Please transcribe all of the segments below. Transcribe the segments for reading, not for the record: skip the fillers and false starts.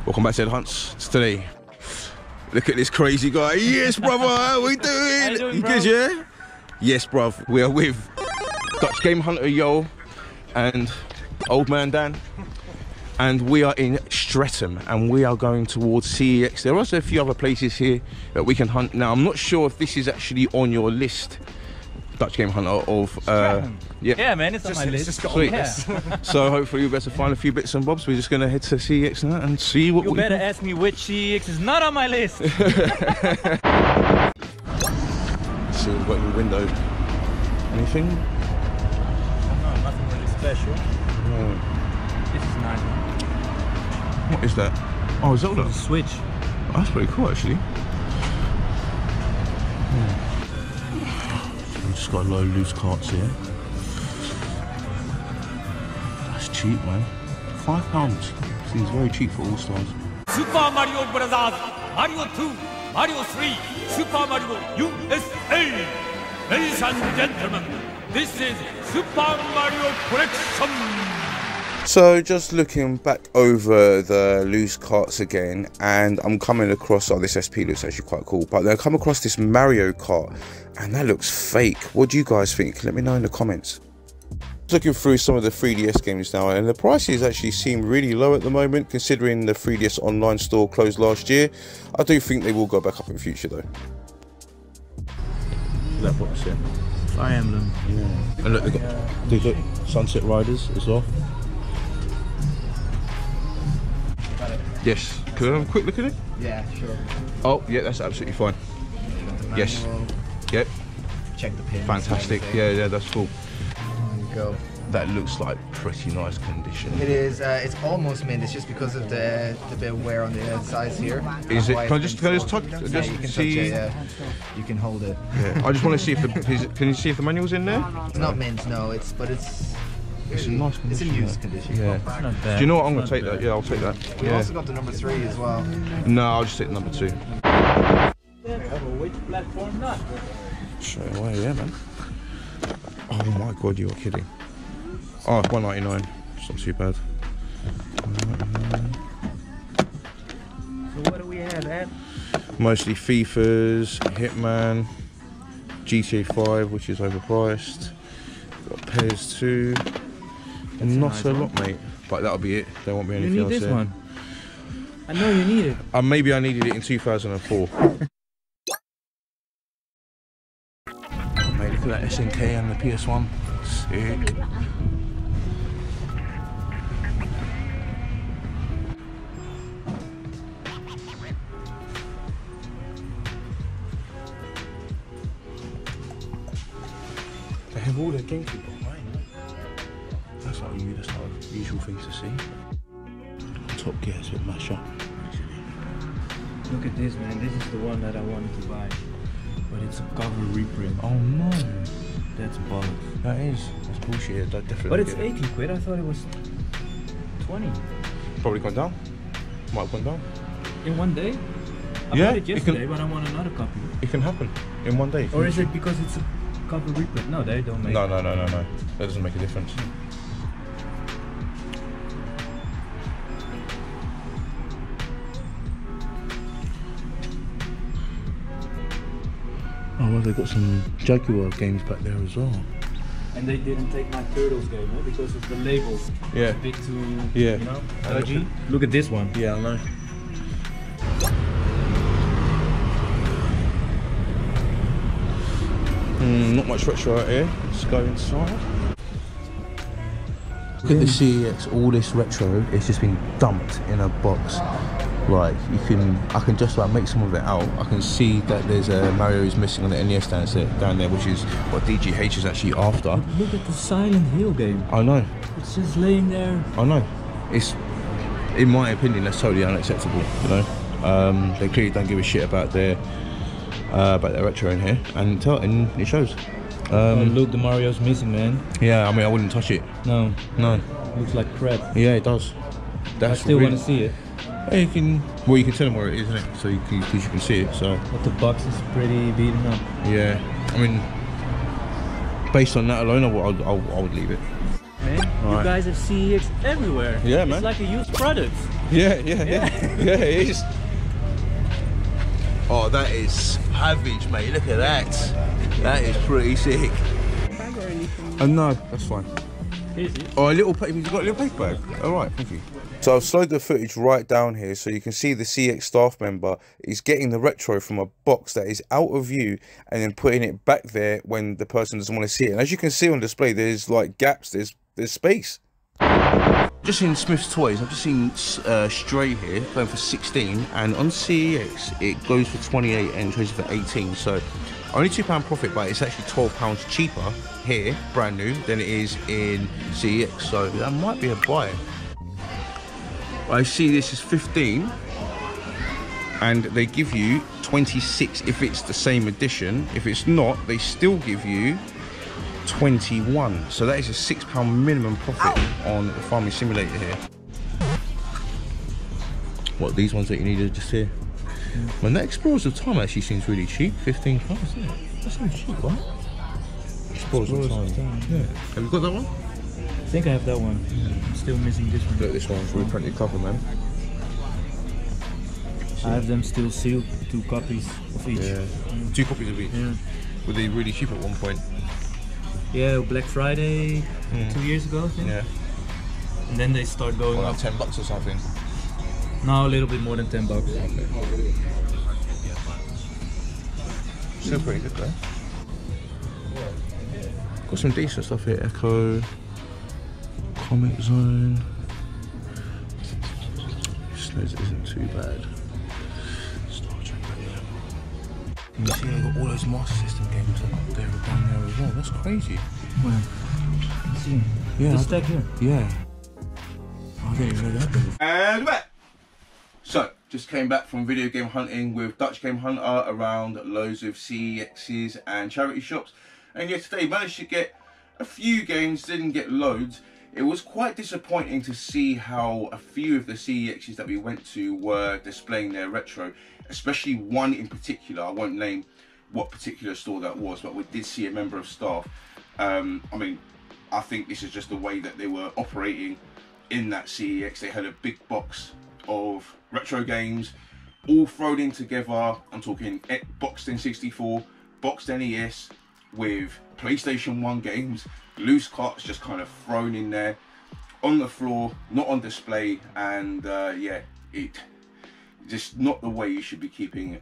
Welcome back to the Hunts. Today, look at this crazy guy. Yes, brother, how we doing? How you doing, you good, yeah? Yes, bruv. We are with Dutch Game Hunter Yo and Old Man Dan. And we are in Streatham and we are going towards CeX. There are also a few other places here that we can hunt. Now, I'm not sure if this is actually on your list, Dutch Game Hunter, of yeah, man, it's on my list. Just got on So hopefully we'll be able to find a few bits and bobs. We're just gonna head to CeX now and see what you better ask me which CeX is not on my list. See what we've got in the window. Anything? No, nothing really special. No. This is nice. What is that? Oh, Zelda. The Switch. Oh, that's pretty cool, actually. We've just got a load of loose carts here. That's cheap, man. £5. Seems very cheap for All Stars. Super Mario Bros. Mario 2, Mario 3, Super Mario USA. Ladies and gentlemen, this is Super Mario Collection. So just looking back over the loose carts again, and I'm coming across, oh, this SP looks actually quite cool, but then I come across this Mario Kart and that looks fake. What do you guys think? Let me know in the comments. Looking through some of the 3DS games now, and the prices actually seem really low at the moment considering the 3DS online store closed last year. I do think they will go back up in future though. That box here. Fire Emblem. Yeah. And look, they've got Sunset Riders as well. Yes. Can I have a quick look at it? Yeah, sure. Oh, yeah, that's absolutely fine. Yes. Yep. Check the pins. Fantastic. Yeah, that's cool. There you go. That looks like pretty nice condition. It is. It's almost mint. It's just because of the bit of wear on the sides here. Is it? Can I just touch? Yeah, Just you can see. touch it. Yeah. You can hold it. Yeah. I just want to see if the. Can you see if the manual's in there? It's not mint, no. It's a nice condition. It's in used condition. Yeah. It's not bad. Do you know what? I'm going to take that. Yeah, I'll take that. We Yeah. also got the number 3 as well. No, I'll just take the number 2. Which platform not? Straight away, yeah, man. Oh my god, you are kidding. Oh, it's $1.99. It's not too bad. So what do we have, Ed? Mostly FIFAs, Hitman, GTA 5, which is overpriced. Got PES 2. Not a lot, mate. But that'll be it. There won't be anything else. You need this there. one. I know you need it. Maybe I needed it in 2004. Mate, look at that SNK and the PS1. Sick. They have all their Gamecube online. That's not the usual thing to see. Top Gear is a bit mashed up. Look at this, man. This is the one that I wanted to buy. But it's a cover reprint. Oh no. That's bollocks. That is. That's bullshit. That definitely. But it's 80 quid. I thought it was 20. Probably gone down. Might have gone down. In one day? I Yeah, bought it yesterday, but I want another copy. It can happen in one day. Or is it because it's a cover reprint? No, they don't make No. That doesn't make a difference. Oh well, they've got some Jaguar games back there as well. And they didn't take my Turtles game, because of the label. Yeah. It's a bit too, Yeah. you know, LG. Look at this one. Yeah, I know. Not much retro out here. Let's go inside. Look at the CeX, all this retro, it's just been dumped in a box. Like, I can just like make some of it out. I can see that there's a Mario is missing on the NES down there, which is what DGH is actually after. Look at the Silent Hill game. I know. It's just laying there. I know. It's, in my opinion, that's totally unacceptable, you know. They clearly don't give a shit about their retro in here, and it shows. Look, the Mario's missing, man. Yeah, I mean, I wouldn't touch it. No. Looks like crap. Yeah, it does. I still want to see it. Yeah, you can tell them where it is, isn't it? So you can see it. So. But the box is pretty beaten up. Yeah, I mean, based on that alone, I would leave it. man. You guys have CEX everywhere. Yeah, man. It's like a used product. Yeah, it is. Oh, that is savage, mate. Look at that. That is pretty sick. Oh no, that's fine. Oh, a little paper. You've got a little paper bag. All right, thank you. So I've slowed the footage right down here so you can see the CeX staff member is getting the retro from a box that is out of view and then putting it back there when the person doesn't want to see it. And as you can see on display, there's like gaps, there's space. Just seen Smith's Toys, I've just seen Stray here going for 16, and on CeX it goes for 28 and trades for 18, so only £2 profit, but it's actually £12 cheaper here, brand new, than it is in CeX, so that might be a buy. I see this is 15 and they give you 26 if it's the same edition. If it's not, they still give you 21, so that is a £6 minimum profit on the Farming Simulator here. What, these ones that you needed just here? When that Explorers of Time actually seems really cheap, £15, isn't it? That seems cheap, right? Explorers of Time. Yeah. Have you got that one? I think I have that one. I'm still missing this one. Look, this one's reprinted cover, man. I have them still sealed, 2 copies of each. Yeah. 2 copies of each? Yeah. Were they really cheap at one point? Yeah, Black Friday 2 years ago, I think. Yeah. And then they start going like up. $10 or something? No, a little bit more than $10. Okay. Still pretty good though. Got some decent stuff here. Echo, Comic Zone. Slows isn't too bad. Star Trek. You see, I've got all those Master System games up there down there as well. That's crazy. Well, see. Yeah. This stack here. Yeah. I didn't even know that before. And back. So, just came back from video game hunting with Dutch Game Hunter around loads of CEXs and charity shops. And yeah, today managed to get a few games, didn't get loads. It was quite disappointing to see how a few of the CEXs that we went to were displaying their retro, especially one in particular. I won't name what particular store that was, but we did see a member of staff. I mean, I think this is just the way that they were operating in that CEX. They had a big box of retro games all thrown in together. I'm talking boxed N64, boxed NES with PlayStation 1 games, loose carts just kind of thrown in there on the floor, not on display. And yeah, it just not the way you should be keeping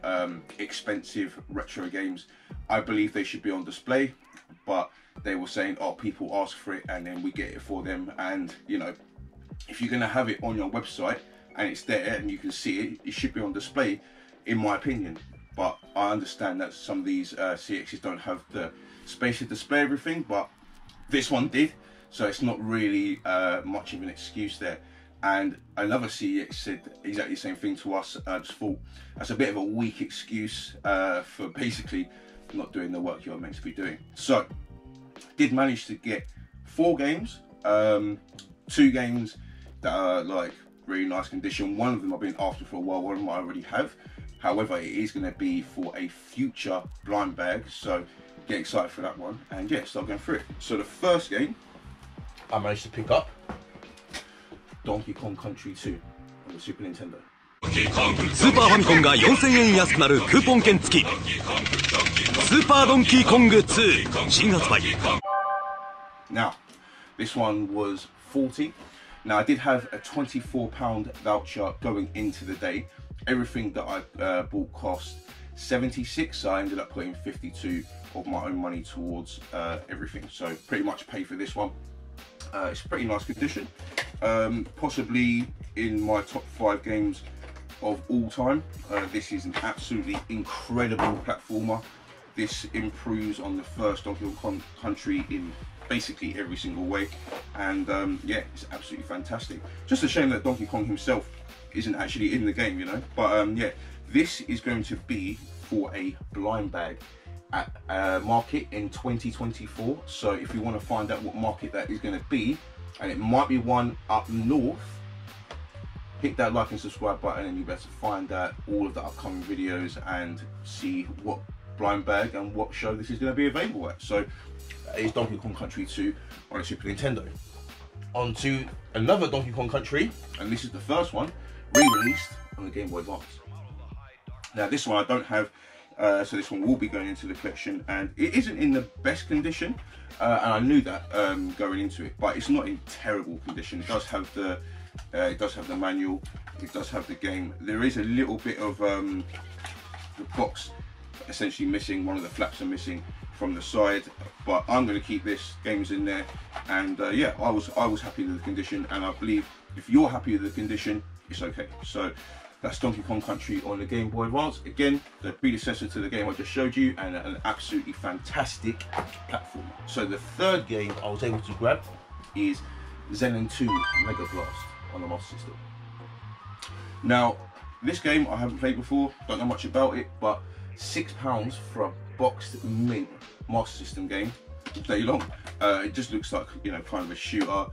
expensive retro games. I believe they should be on display, but they were saying, oh, people ask for it and then we get it for them. And you know, if you're going to have it on your website and it's there and you can see it, it should be on display, in my opinion. But I understand that some of these CEXs don't have the space to display everything, but this one did, so it's not really much of an excuse there. And another CEX said exactly the same thing to us. I just thought that's a bit of a weak excuse for basically not doing the work you're meant to be doing. So did manage to get 4 games, 2 games that are like really nice condition. One of them I've been after for a while, one of them I already have. However, it is going to be for a future blind bag, so get excited for that one. And yeah, start going through it. So the first game I managed to pick up, Donkey Kong Country 2 on the Super Nintendo. スーパーファミコンが4000円安くなるクーポン券付きスーパードンキーコング2新発売 Now, this one was 40. Now, I did have a £24 voucher going into the day. Everything that I bought cost 76, so I ended up putting 52 of my own money towards everything. So pretty much paid for this one. It's a pretty nice condition. Possibly in my top 5 games of all time. This is an absolutely incredible platformer. This improves on the first Donkey Kong Country in basically every single way, and yeah, it's absolutely fantastic. Just a shame that Donkey Kong himself isn't actually in the game, you know. But yeah, this is going to be for a blind bag at market in 2024. So if you want to find out what market that is going to be, and it might be one up north, hit that like and subscribe button and you better find out all of the upcoming videos and see what blind bag and what show this is going to be available at. So it's Donkey Kong Country 2 on a Super Nintendo. on to another Donkey Kong Country, and this is the first one re-released on the Game Boy Advance. Now this one I don't have, so this one will be going into the collection, and it isn't in the best condition, and I knew that going into it, but it's not in terrible condition. It does have the manual, it does have the game. There is a little bit of the box essentially missing, one of the flaps are missing from the side, but I'm going to keep this. Game's in there, and yeah, I was happy with the condition, and I believe if you're happy with the condition, it's okay. So that's Donkey Kong Country on the Game Boy Advance. Again, the predecessor to the game I just showed you, and an absolutely fantastic platform. So the third game I was able to grab is Zen 2 Mega Blast on the Master System. Now this game I haven't played before, don't know much about it, but £6 for a boxed mint Master System game all day long. It just looks like, you know, kind of a shooter.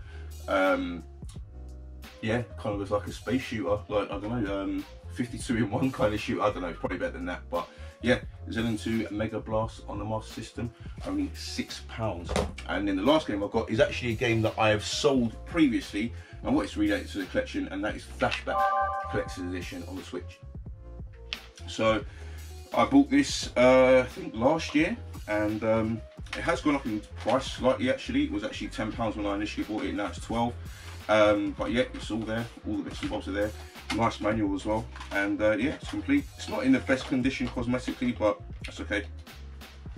Yeah, kind of looks like a space shooter, like, I don't know, 52-in-1 kind of shooter. I don't know, probably better than that, but yeah, Zen 2 Mega Blast on the Master System, only £6. And then the last game I've got is actually a game that I have sold previously and what it's related to the collection, and that is Flashback Collector's Edition on the Switch. So I bought this I think last year, and it has gone up in price slightly actually. It was actually £10 when I initially bought it, now it's 12. But yeah, it's all there, all the bits and bobs are there. Nice manual as well, and yeah, it's complete. It's not in the best condition cosmetically, but that's okay.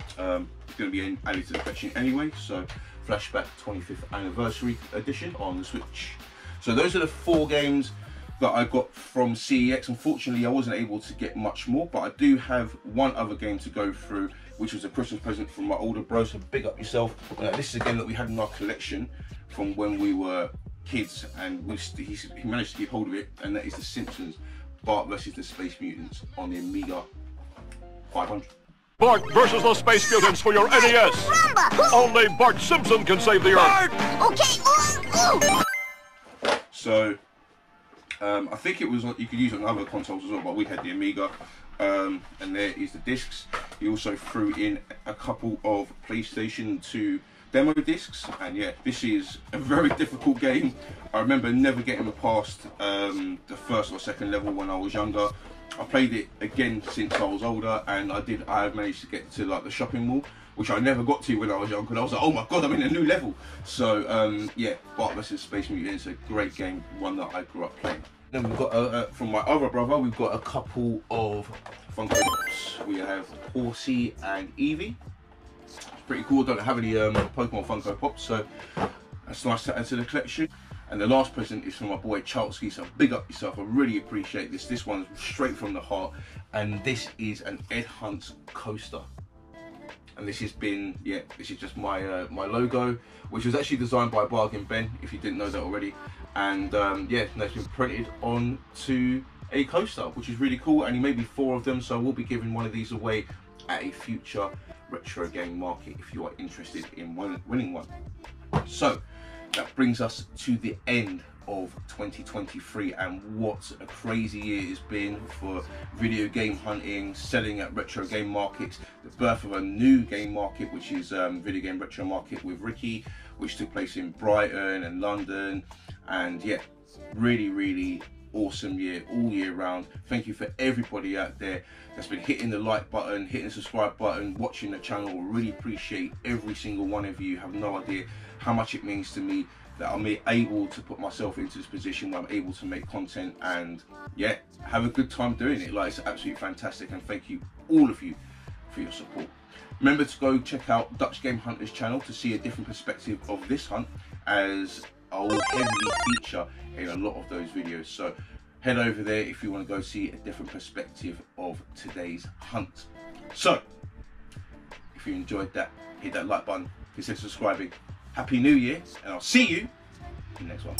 It's going to be added to the collection anyway. So Flashback 25th Anniversary Edition on the Switch. So those are the 4 games that I got from CeX. Unfortunately, I wasn't able to get much more, but I do have one other game to go through, which was a Christmas present from my older bro, so big up yourself. This is a game that we had in our collection from when we were kids, and he managed to get hold of it, and that is The Simpsons Bart vs the Space Mutants on the Amiga 500. Bart versus the Space Mutants for your NES. Only Bart Simpson can save the Earth. Okay. So I think it was, you could use it on other consoles as well, but we had the Amiga, and there is the discs. He also threw in a couple of PlayStation 2 demo discs, and yeah, this is a very difficult game. I remember never getting past the first or second level when I was younger. I played it again since I was older, and I have managed to get to like the shopping mall, which I never got to when I was young, because I was like, oh my god, I'm in a new level. So yeah, Bart vs Space Mutants, a great game, one that I grew up playing. Then we've got from my other brother, we've got a couple of Funko Pops. We have Horsey and Eevee. It's pretty cool. Don't have any Pokemon Funko Pops, so that's nice to add to the collection. And the last present is from my boy Charltski, so big up yourself. I really appreciate this. This one's straight from the heart, and this is an Ed Hunt's coaster. And this has been, yeah, this is just my my logo, which was actually designed by Bargain Ben, if you didn't know that already. And yeah, it's been printed onto a coaster, which is really cool. And he made me 4 of them, so we'll be giving one of these away at a future retro game market if you are interested in winning one. So that brings us to the end of 2023, and what a crazy year it's been for video game hunting, selling at retro game markets, the birth of a new game market, which is Video Game Retro Market with Ricky, which took place in Brighton and London. And yeah, really awesome year, all year round. Thank you for everybody out there that's been hitting the like button, hitting the subscribe button, watching the channel. Really appreciate every single one of you. Have no idea how much it means to me that I'm able to put myself into this position where I'm able to make content and yeah, have a good time doing it. Like, it's absolutely fantastic, and thank you, all of you, for your support. Remember to go check out Dutch Game Hunter's channel to see a different perspective of this hunt, as I will heavily feature in a lot of those videos. So head over there if you want to go see a different perspective of today's hunt. So if you enjoyed that, hit that like button, consider subscribing. Happy New Year, and I'll see you in the next one.